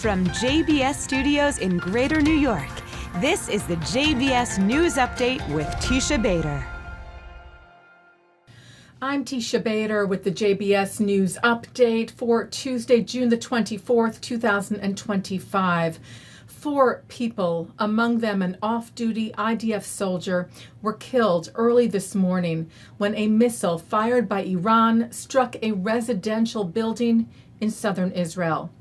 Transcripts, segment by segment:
From JBS Studios in Greater New York, this is the JBS News Update with Teisha Bader. I'm Teisha Bader with the JBS News Update for Tuesday, June the 24th, 2025. 4 people, among them an off-duty IDF soldier, were killed early this morning when a missile fired by Iran struck a residential building in southern Israel.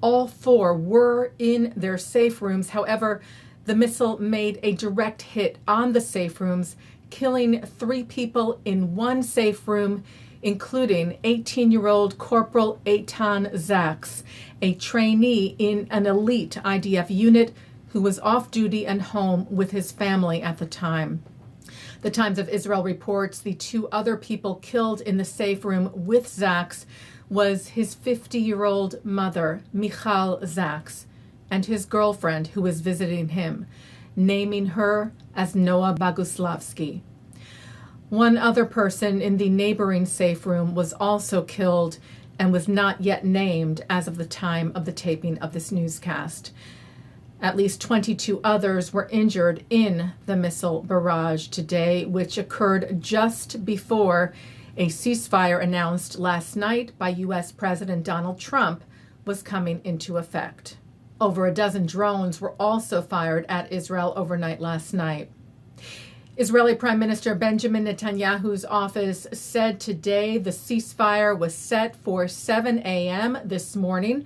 All 4 were in their safe rooms. However, the missile made a direct hit on the safe rooms, killing 3 people in one safe room, including 18-year-old Corporal Eitan Zaks, a trainee in an elite IDF unit who was off-duty and home with his family at the time. The Times of Israel reports the 2 other people killed in the safe room with Zaks was his 50-year-old mother, Michal Zaks, and his girlfriend who was visiting him, naming her as Noah Boguslavsky. One other person in the neighboring safe room was also killed and was not yet named as of the time of the taping of this newscast. At least 22 others were injured in the missile barrage today, which occurred just before a ceasefire announced last night by U.S. President Donald Trump was coming into effect. Over a dozen drones were also fired at Israel overnight last night. Israeli Prime Minister Benjamin Netanyahu's office said today the ceasefire was set for 7 a.m. this morning,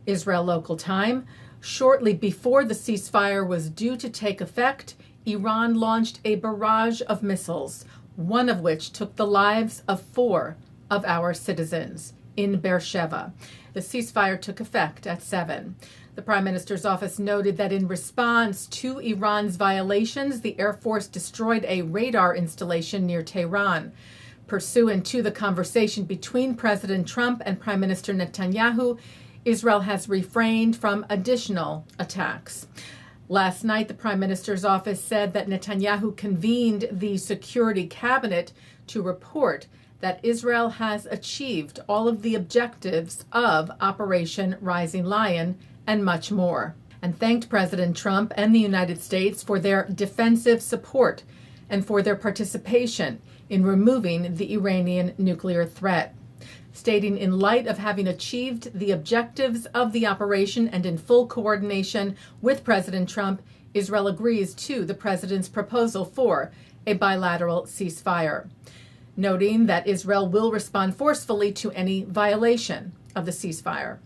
Israel local time. Shortly before the ceasefire was due to take effect, Iran launched a barrage of missiles, one of which took the lives of 4 of our citizens in Beersheba. The ceasefire took effect at 7. The Prime Minister's office noted that in response to Iran's violations, the Air Force destroyed a radar installation near Tehran. Pursuant to the conversation between President Trump and Prime Minister Netanyahu, Israel has refrained from additional attacks. Last night, the Prime Minister's office said that Netanyahu convened the Security Cabinet to report that Israel has achieved all of the objectives of Operation Rising Lion and much more, and thanked President Trump and the United States for their defensive support and for their participation in removing the Iranian nuclear threat. Stating in light of having achieved the objectives of the operation and in full coordination with President Trump, Israel agrees to the president's proposal for a bilateral ceasefire, noting that Israel will respond forcefully to any violation of the ceasefire.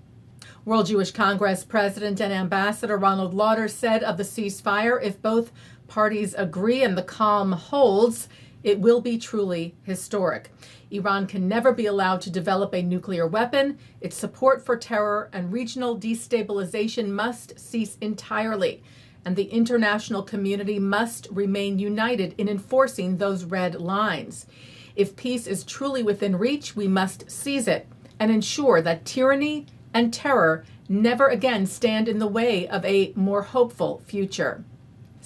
World Jewish Congress President and Ambassador Ronald Lauder said of the ceasefire, if both parties agree and the calm holds, it will be truly historic. Iran can never be allowed to develop a nuclear weapon. Its support for terror and regional destabilization must cease entirely, and the international community must remain united in enforcing those red lines. If peace is truly within reach, we must seize it and ensure that tyranny and terror never again stand in the way of a more hopeful future.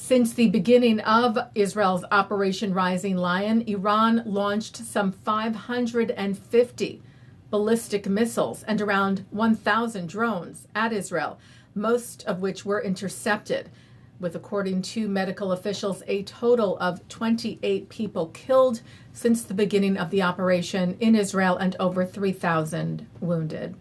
Since the beginning of Israel's Operation Rising Lion, Iran launched some 550 ballistic missiles and around 1,000 drones at Israel, most of which were intercepted, with, according to medical officials, a total of 28 people killed since the beginning of the operation in Israel and over 3,000 wounded.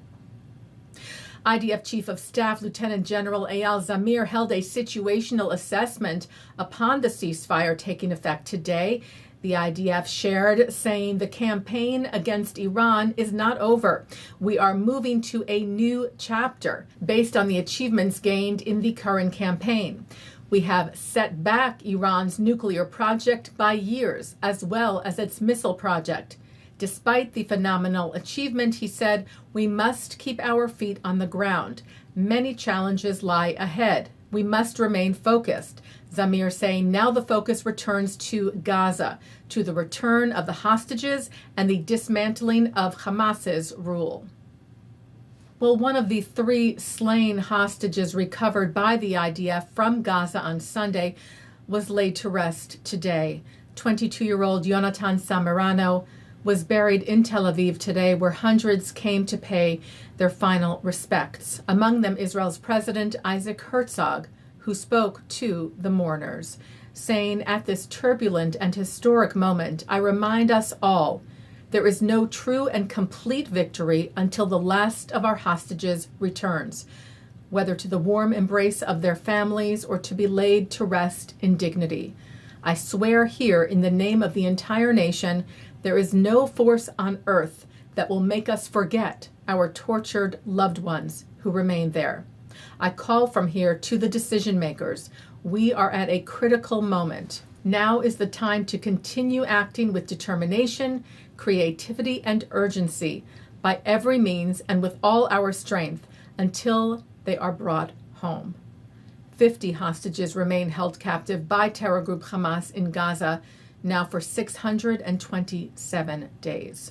IDF Chief of Staff Lieutenant General Eyal Zamir held a situational assessment upon the ceasefire taking effect today. The IDF shared, saying the campaign against Iran is not over. We are moving to a new chapter based on the achievements gained in the current campaign. We have set back Iran's nuclear project by years, as well as its missile project. Despite the phenomenal achievement, he said, we must keep our feet on the ground. Many challenges lie ahead. We must remain focused. Zamir saying now the focus returns to Gaza, to the return of the hostages and the dismantling of Hamas's rule. Well, one of the 3 slain hostages recovered by the IDF from Gaza on Sunday was laid to rest today. 22-year-old Yonatan Samirano was buried in Tel Aviv today, where hundreds came to pay their final respects. Among them, Israel's President Isaac Herzog, who spoke to the mourners, saying, "At this turbulent and historic moment, I remind us all there is no true and complete victory until the last of our hostages returns, whether to the warm embrace of their families or to be laid to rest in dignity. I swear here in the name of the entire nation, there is no force on earth that will make us forget our tortured loved ones who remain there. I call from here to the decision makers. We are at a critical moment. Now is the time to continue acting with determination, creativity, and urgency by every means and with all our strength until they are brought home." 50 hostages remain held captive by terror group Hamas in Gaza now for 627 days.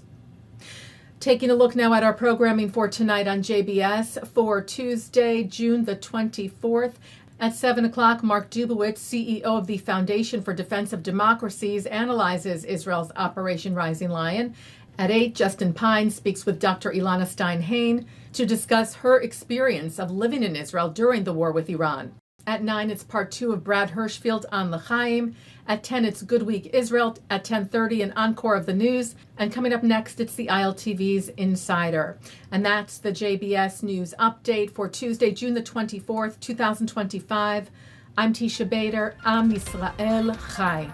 Taking a look now at our programming for tonight on JBS for Tuesday, June the 24th. At 7 o'clock, Mark Dubowitz, CEO of the Foundation for Defense of Democracies, analyzes Israel's Operation Rising Lion. At 8, Justin Pine speaks with Dr. Elana Stein Haint to discuss her experience of living in Israel during the war with Iran. At 9, it's part 2 of Brad Hirschfield on L'chaim. At 10, it's Good Week Israel. At 10:30, an encore of the news. And coming up next, it's the ILTV's Insider. And that's the JBS News Update for Tuesday, June the 24th, 2025. I'm Teisha Bader. Am Yisrael Chai.